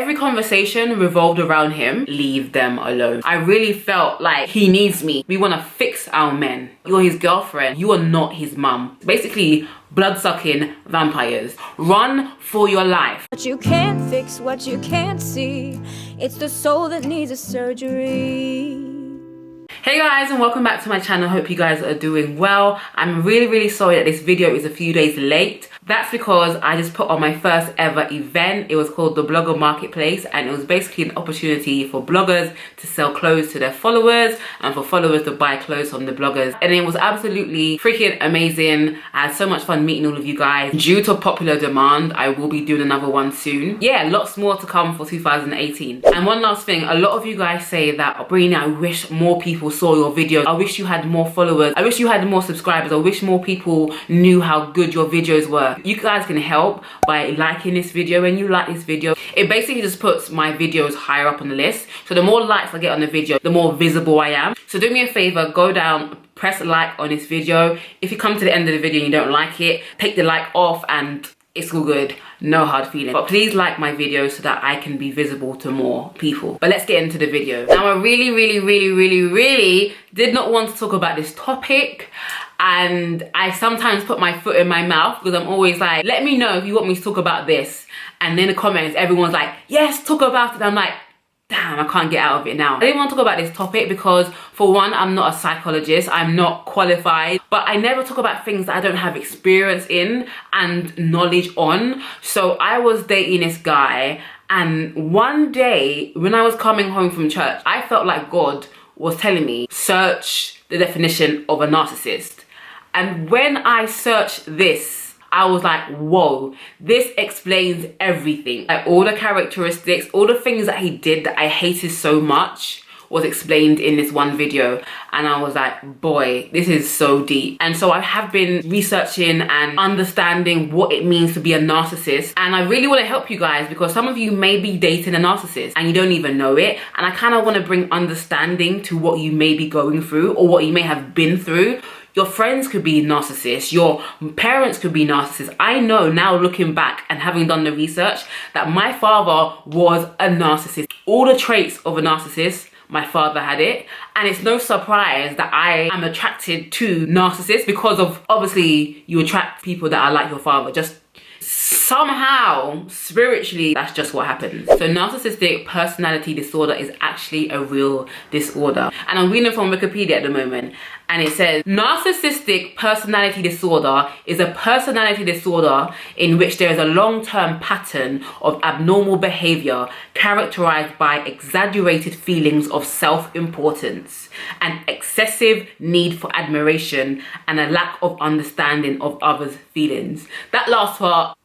every conversation revolved around him. Leave them alone. I really felt like he needs me. We want to fix our men. You're his girlfriend. You are not his mum. Basically, blood-sucking vampires. Run for your life. But you can't fix what you can't see. It's the soul that needs a surgery. Hey guys, and welcome back to my channel. Hope you guys are doing well. I'm really sorry that this video is a few days late. That's because I just put on my first ever event. It was called the Blogger Marketplace, and it was basically an opportunity for bloggers to sell clothes to their followers and for followers to buy clothes from the bloggers. And it was absolutely freaking amazing. I had so much fun meeting all of you guys. Due to popular demand, I will be doing another one soon. Yeah, lots more to come for 2018. And one last thing, a lot of you guys say that, Breeny, I wish more people saw your videos. I wish you had more followers. I wish you had more subscribers. I wish more people knew how good your videos were. You guys can help by liking this video. When you like this video, it basically just puts my videos higher up on the list. So the more likes I get on the video, the more visible I am. So do me a favor, go down, press like on this video. If you come to the end of the video and you don't like it, take the like off and it's all good. No hard feelings. But please like my video so that I can be visible to more people. But let's get into the video. Now, I really did not want to talk about this topic. And I sometimes put my foot in my mouth because I'm always like, let me know if you want me to talk about this. And in the comments, everyone's like, yes, talk about it. I'm like, damn, I can't get out of it now. I didn't want to talk about this topic because, for one, I'm not a psychologist. I'm not qualified. But I never talk about things that I don't have experience in and knowledge on. So I was dating this guy, and one day when I was coming home from church, I felt like God was telling me, search the definition of a narcissist. And when I searched this, I was like, whoa, this explains everything. Like all the characteristics, all the things that he did that I hated so much was explained in this one video. And I was like, boy, this is so deep. And so I have been researching and understanding what it means to be a narcissist. And I really want to help you guys because some of you may be dating a narcissist and you don't even know it. And I kind of want to bring understanding to what you may be going through or what you may have been through. Your friends could be narcissists, your parents could be narcissists. I know now, looking back and having done the research, that my father was a narcissist. All the traits of a narcissist, my father had it. And it's no surprise that I am attracted to narcissists because of, obviously, you attract people that are like your father. Just somehow, spiritually, that's just what happens. So narcissistic personality disorder is actually a real disorder. And I'm reading from Wikipedia at the moment, and it says, narcissistic personality disorder is a personality disorder in which there is a long-term pattern of abnormal behavior characterized by exaggerated feelings of self-importance, an excessive need for admiration, and a lack of understanding of others' feelings. That last part,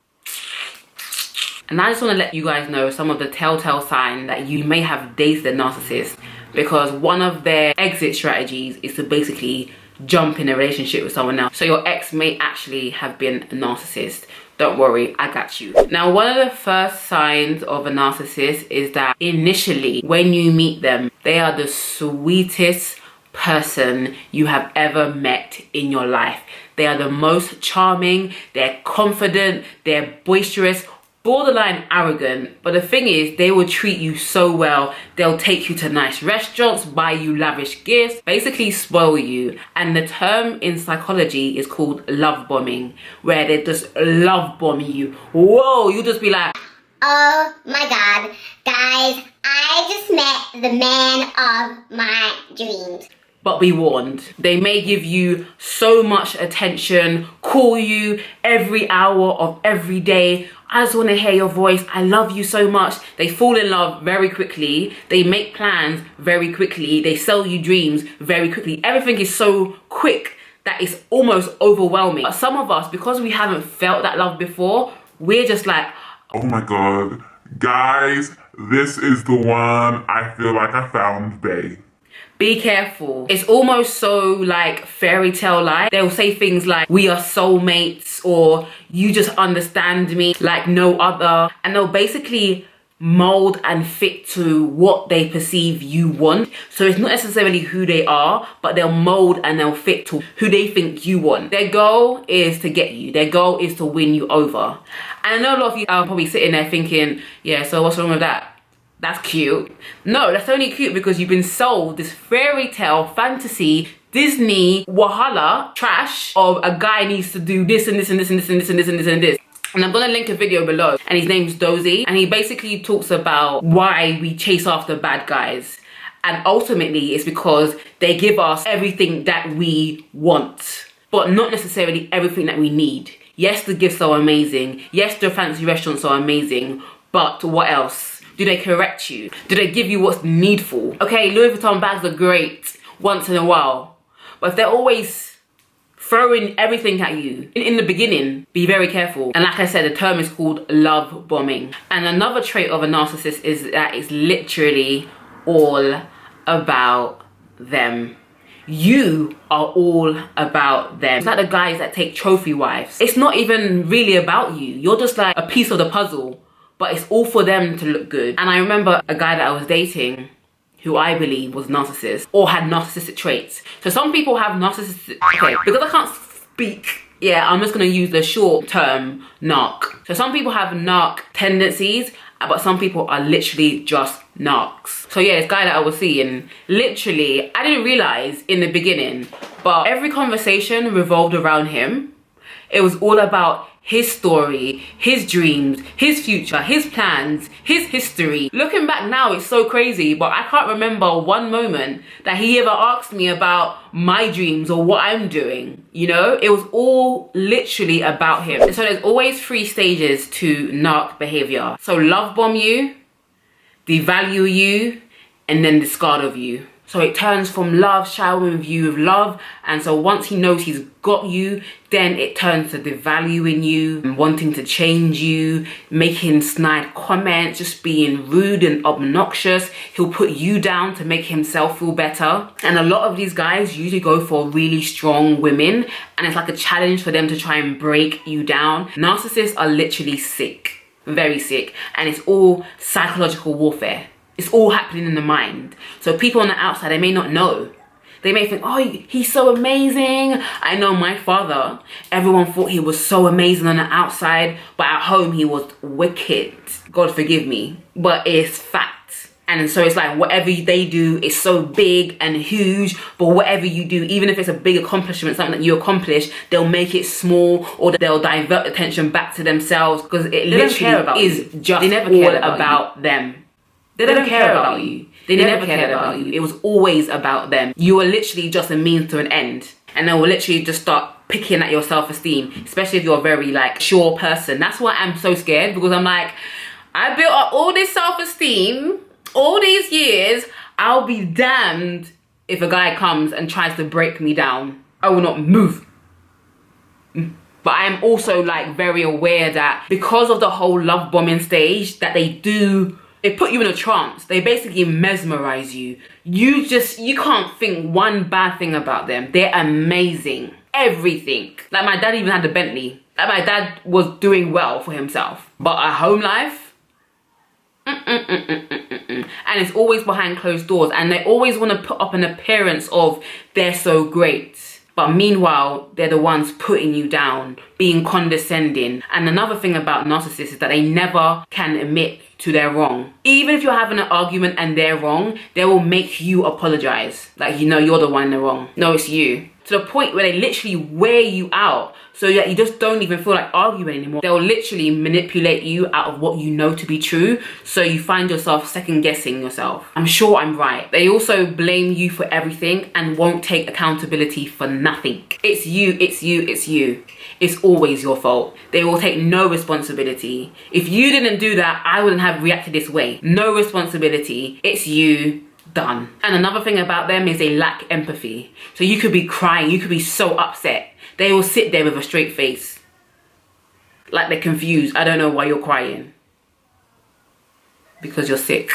and I just want to let you guys know some of the telltale signs that you may have dated a narcissist, because one of their exit strategies is to basically jump in a relationship with someone else. So your ex may actually have been a narcissist. Don't worry, I got you. Now, one of the first signs of a narcissist is that initially, when you meet them, they are the sweetest person you have ever met in your life. They are the most charming, they're confident, they're boisterous, borderline arrogant. But the thing is, they will treat you so well. They'll take you to nice restaurants, buy you lavish gifts, basically spoil you. And the term in psychology is called love bombing, where they just love bomb you. Whoa, you just be like, oh my god, guys, I just met the man of my dreams. But be warned, they may give you so much attention, call you every hour of every day. I just want to hear your voice. I love you so much. They fall in love very quickly. They make plans very quickly. They sell you dreams very quickly. Everything is so quick that it's almost overwhelming. But some of us, because we haven't felt that love before, we're just like, oh my god, guys, this is the one. I feel like I found bae. Be careful. It's almost so like fairy tale like. They'll say things like, we are soulmates, or you just understand me like no other. And they'll basically mold and fit to what they perceive you want. So it's not necessarily who they are, but they'll mold and they'll fit to who they think you want. Their goal is to get you. Their goal is to win you over. And I know a lot of you are probably sitting there thinking, yeah, so what's wrong with that? That's cute. No, that's only cute because you've been sold this fairy tale, fantasy, Disney, wahala, trash of a guy needs to do this and this and this and this and this and this and this and this. And I'm gonna link a video below, and his name's Dozy, and he basically talks about why we chase after bad guys. And ultimately, it's because they give us everything that we want, but not necessarily everything that we need. Yes, the gifts are amazing. Yes, the fancy restaurants are amazing, but what else? Do they correct you? Do they give you what's needful? Okay, Louis Vuitton bags are great once in a while, but if they're always throwing everything at you in the beginning, be very careful. And like I said, the term is called love bombing. And another trait of a narcissist is that it's literally all about them. You are all about them. It's like the guys that take trophy wives. It's not even really about you. You're just like a piece of the puzzle, but it's all for them to look good. And I remember a guy that I was dating who I believe was narcissist or had narcissistic traits. So some people have narcissistic, okay, because I can't speak, yeah, I'm just gonna use the short term narc. So some people have narc tendencies, but some people are literally just narcs. So yeah, this guy that I was seeing, literally, I didn't realize in the beginning, but every conversation revolved around him. It was all about his story, his dreams, his future, his plans, his history. Looking back now, it's so crazy, but I can't remember one moment that he ever asked me about my dreams or what I'm doing, you know? It was all literally about him. And so there's always 3 stages to narc behavior. So love bomb you, devalue you, and then discard of you. So it turns from love, showering you with love, and so once he knows he's got you, then it turns to devaluing you, wanting to change you, making snide comments, just being rude and obnoxious. He'll put you down to make himself feel better. And a lot of these guys usually go for really strong women, and it's like a challenge for them to try and break you down. Narcissists are literally sick, very sick, and it's all psychological warfare. It's all happening in the mind. So people on the outside, they may not know. They may think, oh, he's so amazing. I know my father, everyone thought he was so amazing on the outside, but at home he was wicked. God forgive me. But it's fact. And so it's like whatever they do is so big and huge, but whatever you do, even if it's a big accomplishment, something that you accomplish, they'll make it small or they'll divert attention back to themselves because it literally is just all about them. They don't care about you. They never cared about you. It was always about them. You were literally just a means to an end. And they will literally just start picking at your self-esteem, especially if you're a very like sure person. That's why I'm so scared, because I'm like, I built up all this self-esteem, all these years, I'll be damned if a guy comes and tries to break me down. I will not move. But I am also like very aware that because of the whole love bombing stage that they do, they put you in a trance. They basically mesmerize you. You can't think one bad thing about them. They're amazing. Everything. Like my dad even had a Bentley. Like my dad was doing well for himself. But a home life? And it's always behind closed doors. And they always want to put up an appearance of they're so great. But meanwhile, they're the ones putting you down, being condescending. And another thing about narcissists is that they never can admit to their wrong. Even if you're having an argument and they're wrong, they will make you apologize. Like, you know, you're the one in the wrong. No, it's you. To the point where they literally wear you out so that you just don't even feel like arguing anymore. They'll literally manipulate you out of what you know to be true, so you find yourself second guessing yourself. I'm sure I'm right. They also blame you for everything and won't take accountability for nothing. It's you, it's you, it's you. It's always your fault. They will take no responsibility. If you didn't do that, I wouldn't have reacted this way. No responsibility. It's you. Done. And another thing about them is they lack empathy. So you could be crying, you could be so upset. They will sit there with a straight face. Like they're confused. I don't know why you're crying. Because you're sick.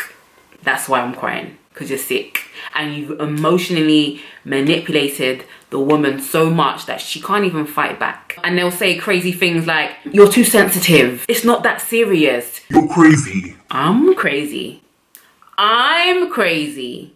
That's why I'm crying, because you're sick. And you've emotionally manipulated the woman so much that she can't even fight back. And they'll say crazy things like, you're too sensitive. It's not that serious. You're crazy. I'm crazy. I'm crazy.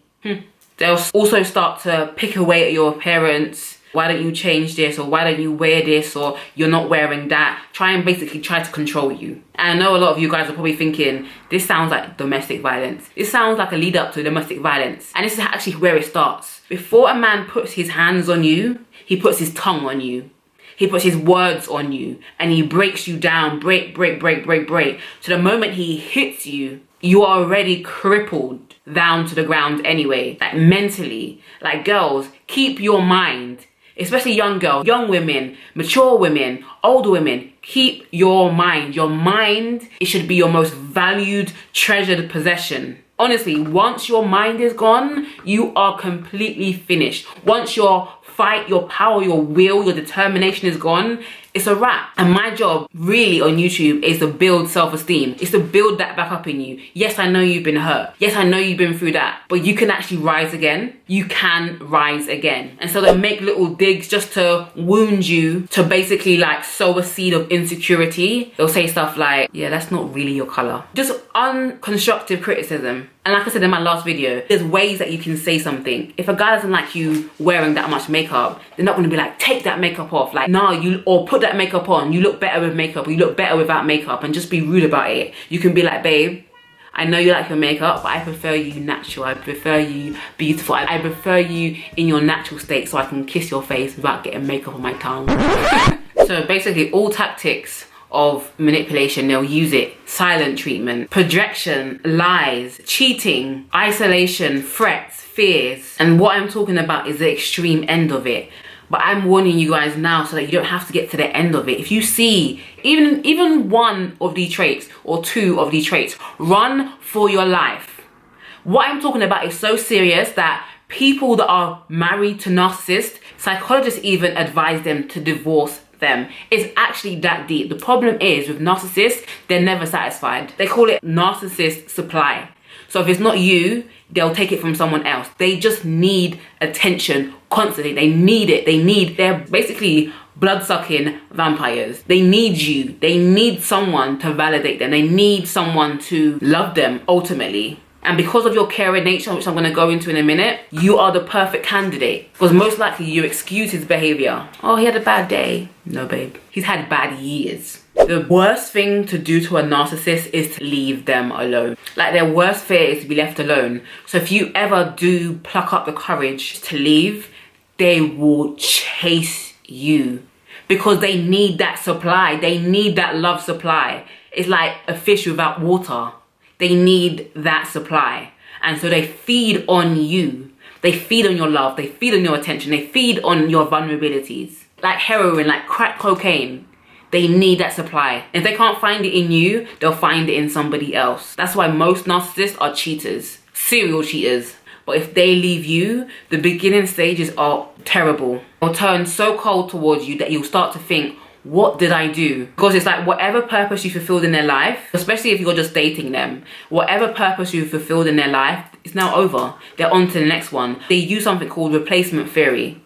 They'll also start to pick away at your appearance. Why don't you change this? Or why don't you wear this? Or you're not wearing that. Try to control you. And I know a lot of you guys are probably thinking, this sounds like domestic violence. This sounds like a lead up to domestic violence. And this is actually where it starts. Before a man puts his hands on you, he puts his tongue on you. He puts his words on you. And he breaks you down. Break. So the moment he hits you, you are already crippled down to the ground anyway. Like mentally. Like girls, keep your mind. Especially young girls, young women, mature women, older women, keep your mind. Your mind, it should be your most valued, treasured possession. Honestly, once your mind is gone, you are completely finished. Once your fight, your power, your will, your determination is gone, it's a wrap. And my job really on YouTube is to build self-esteem. It's to build that back up in you. Yes, I know you've been hurt. Yes, I know you've been through that. But you can actually rise again. You can rise again. And so they make little digs just to wound you, to basically like sow a seed of insecurity. They'll say stuff like, yeah, that's not really your color. Just unconstructive criticism. And like I said in my last video, there's ways that you can say something. If a guy doesn't like you wearing that much makeup, they're not going to be like, take that makeup off. Like, no, or put that makeup on. You look better with makeup, or you look better without makeup, and just be rude about it. You can be like, babe, I know you like your makeup, but I prefer you natural. I prefer you beautiful. I prefer you in your natural state so I can kiss your face without getting makeup on my tongue. So basically all tactics of manipulation, they'll use it. Silent treatment, projection, lies, cheating, isolation, threats, fears. And what I'm talking about is the extreme end of it. But I'm warning you guys now so that you don't have to get to the end of it. If you see even one of these traits or two of these traits, run for your life. What I'm talking about is so serious that people that are married to narcissists, psychologists even advise them to divorce them. It's actually that deep. The problem is with narcissists, they're never satisfied. They call it narcissist supply. So if it's not you, they'll take it from someone else. They just need attention constantly. They need it. They're basically blood-sucking vampires. They need you. They need someone to validate them. They need someone to love them ultimately. And because of your caring nature, which I'm going to go into in a minute, you are the perfect candidate. Because most likely you excuse his behavior. Oh, he had a bad day. No, babe. He's had bad years. The worst thing to do to a narcissist is to leave them alone. Like, their worst fear is to be left alone. So if you ever do pluck up the courage to leave, they will chase you. Because they need that supply. They need that love supply. It's like a fish without water. They need that supply. And so they feed on you. They feed on your love. They feed on your attention. They feed on your vulnerabilities. Like heroin, like crack cocaine. They need that supply. If they can't find it in you, they'll find it in somebody else. That's why most narcissists are cheaters. Serial cheaters. But if they leave you, the beginning stages are terrible. They'll turn so cold towards you that you'll start to think, what did I do? Because it's like whatever purpose you fulfilled in their life, especially if you're just dating them, whatever purpose you fulfilled in their life, it's now over. They're on to the next one. They use something called replacement theory.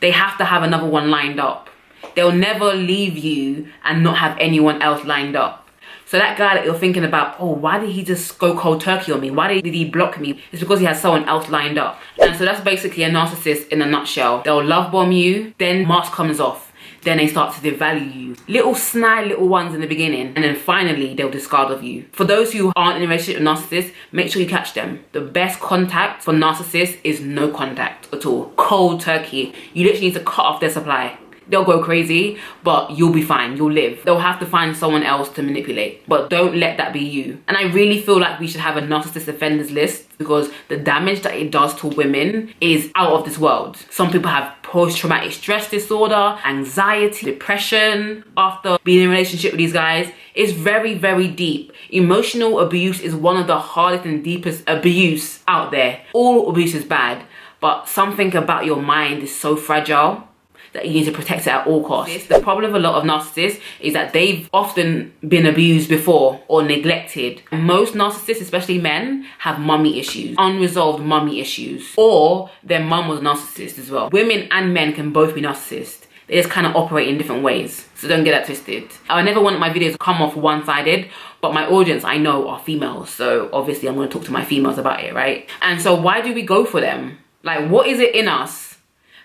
They have to have another one lined up. They'll never leave you and not have anyone else lined up. So that guy that you're thinking about, oh, why did he just go cold turkey on me? Why did he block me? It's because he has someone else lined up. And so that's basically a narcissist in a nutshell. They'll love bomb you, then mask comes off. Then they start to devalue you. Little snide little ones in the beginning. And then finally, they'll discard of you. For those who aren't in a relationship with narcissists, make sure you catch them. The best contact for narcissists is no contact at all. Cold turkey. You literally need to cut off their supply. They'll go crazy, but you'll be fine. You'll live. They'll have to find someone else to manipulate. But don't let that be you. And I really feel like we should have a narcissist offenders list because the damage that it does to women is out of this world. Some people have post-traumatic stress disorder, anxiety, depression after being in a relationship with these guys. It's very, very deep. Emotional abuse is one of the hardest and deepest abuse out there. All abuse is bad, but something about your mind is so fragile that you need to protect it at all costs. The problem with a lot of narcissists is that they've often been abused before or neglected. Most narcissists, especially men, have mummy issues, unresolved mummy issues, or their mum was a narcissist as well. Women and men can both be narcissists. They just kind of operate in different ways. So don't get that twisted. I never want my videos to come off one-sided, but my audience I know are females. So obviously I'm going to talk to my females about it, right? And so why do we go for them? Like, what is it in us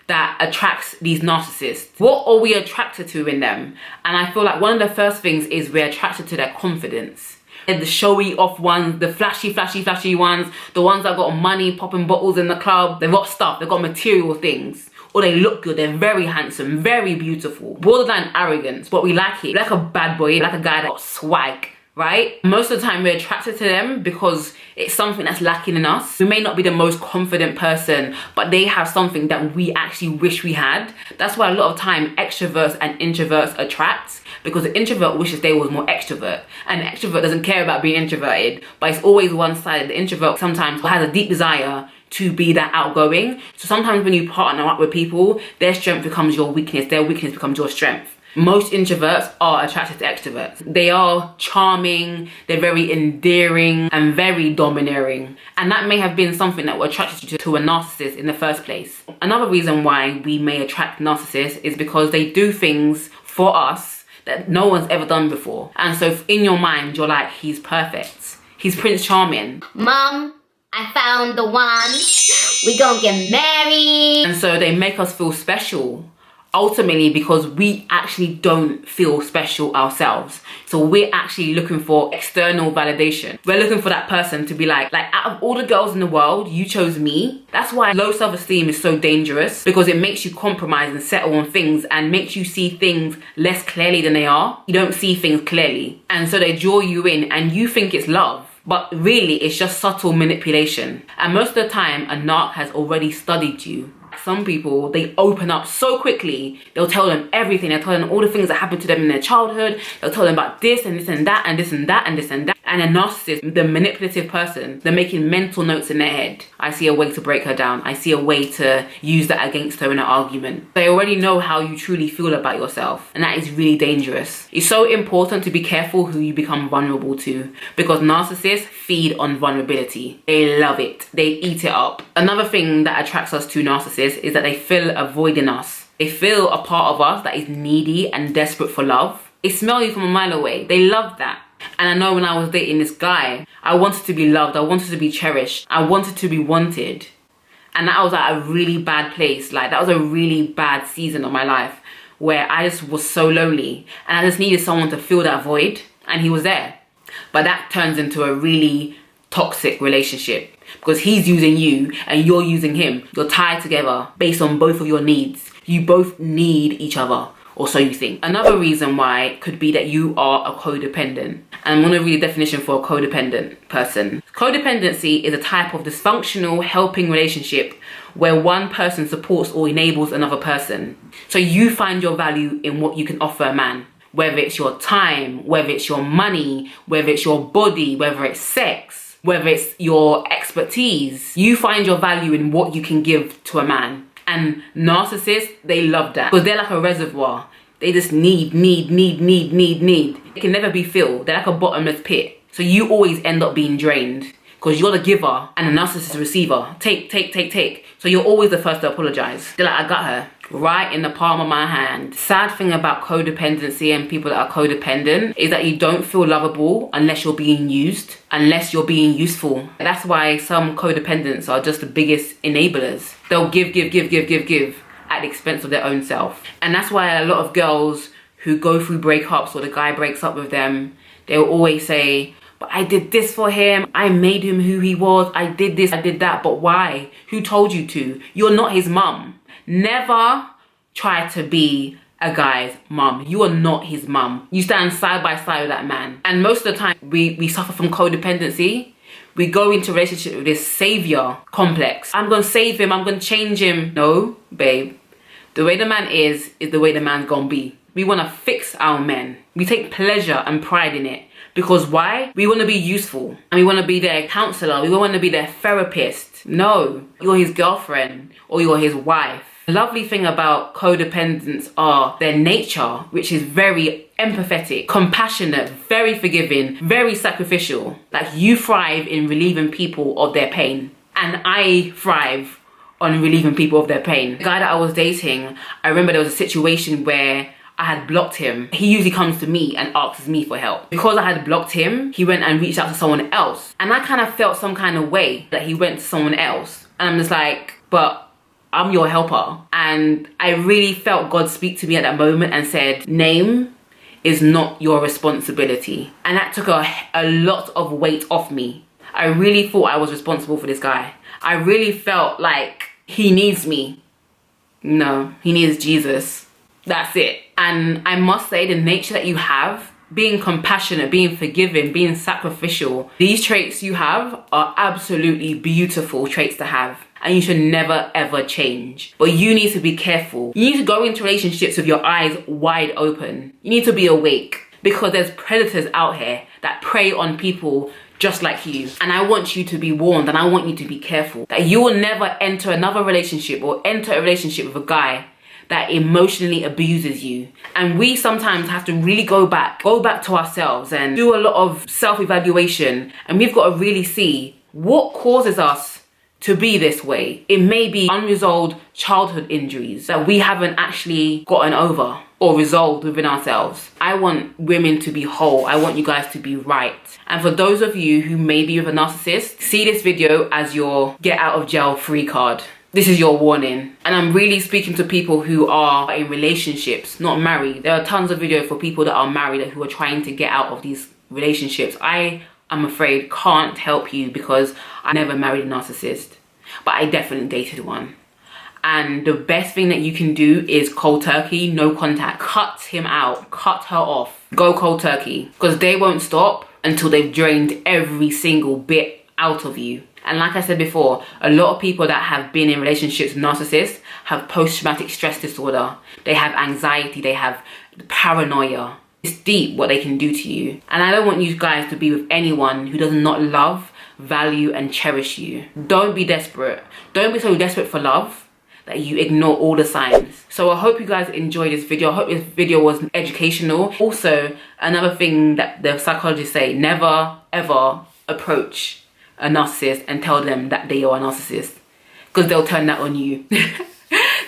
that attracts these narcissists? What are we attracted to in them? And I feel like one of the first things is we're attracted to their confidence. The showy off ones, the flashy ones, the ones that got money, popping bottles in the club. They've got stuff, they've got material things. Or they look good, they're very handsome, very beautiful. Borderline arrogance, but we like it. Like a bad boy, like a guy that got swag, right? Most of the time we're attracted to them because it's something that's lacking in us. We may not be the most confident person, but they have something that we actually wish we had. That's why a lot of time extroverts and introverts attract, because the introvert wishes they was more extrovert, and the extrovert doesn't care about being introverted, but it's always one-sided. The introvert sometimes has a deep desire to be that outgoing. So sometimes when you partner up with people, their strength becomes your weakness, their weakness becomes your strength. Most introverts are attracted to extroverts. They are charming, they're very endearing and very domineering. And that may have been something that attracted you to a narcissist in the first place. Another reason why we may attract narcissists is because they do things for us that no one's ever done before. And so in your mind, you're like, he's perfect. He's Prince Charming. Mom, I found the one. We gonna get married. And so they make us feel special. Ultimately, because we actually don't feel special ourselves. So we're actually looking for external validation. We're looking for that person to be like out of all the girls in the world, you chose me. That's why low self-esteem is so dangerous, because it makes you compromise and settle on things and makes you see things less clearly than they are. You don't see things clearly. And so they draw you in and you think it's love. But really, it's just subtle manipulation. And most of the time, a narc has already studied you. Some people, they open up so quickly. They'll tell them everything. They'll tell them all the things that happened to them in their childhood. They'll tell them about this and this and that and this and that and this and that. And a narcissist, the manipulative person, they're making mental notes in their head. I see a way to break her down. I see a way to use that against her in an argument. They already know how you truly feel about yourself. And that is really dangerous. It's so important to be careful who you become vulnerable to, because narcissists feed on vulnerability. They love it. They eat it up. Another thing that attracts us to narcissists is that they feel a void in us. They feel a part of us that is needy and desperate for love. They smell you from a mile away. They love that. And I know when I was dating this guy, I wanted to be loved. I wanted to be cherished. I wanted to be wanted. And that was like a really bad place. Like, that was a really bad season of my life where I just was so lonely and I just needed someone to fill that void, and he was there. But that turns into a really toxic relationship because he's using you and you're using him. You're tied together based on both of your needs. You both need each other, or so you think. Another reason why could be that you are a codependent. And I'm going to read a definition for a codependent person. Codependency is a type of dysfunctional helping relationship where one person supports or enables another person. So you find your value in what you can offer a man. Whether it's your time, whether it's your money, whether it's your body, whether it's sex, whether it's your expertise. You find your value in what you can give to a man. And narcissists, they love that because they're like a reservoir. They just need. It can never be filled. They're like a bottomless pit. So you always end up being drained because you're the giver and the narcissist is the receiver. Take. So you're always the first to apologize. They're like, I got her right in the palm of my hand. Sad thing about codependency and people that are codependent is that you don't feel lovable unless you're being used, unless you're being useful. That's why some codependents are just the biggest enablers. They'll give at the expense of their own self. And that's why a lot of girls who go through breakups or the guy breaks up with them, they'll always say, but I did this for him, I made him who he was, I did this, I did that. But why? Who told you to? You're not his mum. Never try to be a guy's mum. You are not his mum. You stand side by side with that man. And most of the time we suffer from codependency. We go into a relationship with this savior complex. I'm gonna save him, I'm gonna change him. No, babe. The way the man is the way the man's gonna be. We wanna fix our men. We take pleasure and pride in it. Because why? We want to be useful and we want to be their counselor. We want to be their therapist. No, you're his girlfriend or you're his wife. The lovely thing about codependents are their nature, which is very empathetic, compassionate, very forgiving, very sacrificial. Like, you thrive in relieving people of their pain. And I thrive on relieving people of their pain. The guy that I was dating, I remember there was a situation where I had blocked him. He usually comes to me and asks me for help. Because I had blocked him, he went and reached out to someone else. And I kind of felt some kind of way that he went to someone else. And I'm just like, but I'm your helper. And I really felt God speak to me at that moment and said, name is not your responsibility. And that took a lot of weight off me. I really thought I was responsible for this guy. I really felt like he needs me. No, he needs Jesus. That's it. And I must say, the nature that you have, being compassionate, being forgiving, being sacrificial, these traits you have are absolutely beautiful traits to have. And you should never ever change. But you need to be careful. You need to go into relationships with your eyes wide open. You need to be awake, because there's predators out here that prey on people just like you. And I want you to be warned, and I want you to be careful that you will never enter another relationship or enter a relationship with a guy that emotionally abuses you. And we sometimes have to really go back to ourselves and do a lot of self-evaluation. And we've got to really see what causes us to be this way. It may be unresolved childhood injuries that we haven't actually gotten over or resolved within ourselves. I want women to be whole. I want you guys to be right. And for those of you who may be with a narcissist, see this video as your get out of jail free card. This is your warning. And I'm really speaking to people who are in relationships, not married. There are tons of videos for people that are married who are trying to get out of these relationships. I'm afraid can't help you, because I never married a narcissist, but I definitely dated one. And the best thing that you can do is cold turkey, no contact. Cut him out, cut her off. Go cold turkey, because they won't stop until they've drained every single bit out of you. And like I said before, a lot of people that have been in relationships with narcissists have post-traumatic stress disorder. They have anxiety, they have paranoia. It's deep what they can do to you. And I don't want you guys to be with anyone who does not love, value, and cherish you. Don't be desperate. Don't be so desperate for love that you ignore all the signs. So I hope you guys enjoyed this video. I hope this video was educational. Also, another thing that the psychologists say, never ever approach a narcissist and tell them that they are a narcissist, because they'll turn that on you.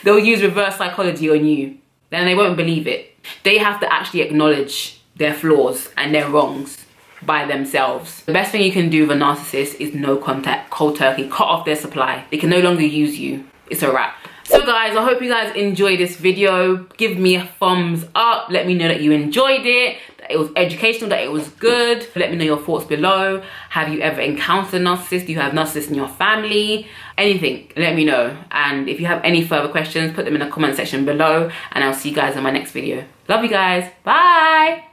They'll use reverse psychology on you. Then they won't believe it. They have to actually acknowledge their flaws and their wrongs by themselves. The best thing you can do with a narcissist is no contact, cold turkey, cut off their supply. They can no longer use you. It's a wrap. So guys, I hope you guys enjoyed this video. Give me a thumbs up. Let me know that you enjoyed it, that it was educational, that it was good. Let me know your thoughts below. Have you ever encountered a narcissist? Do you have narcissists in your family? Anything, let me know. And if you have any further questions, put them in the comment section below, and I'll see you guys in my next video. Love you guys. Bye.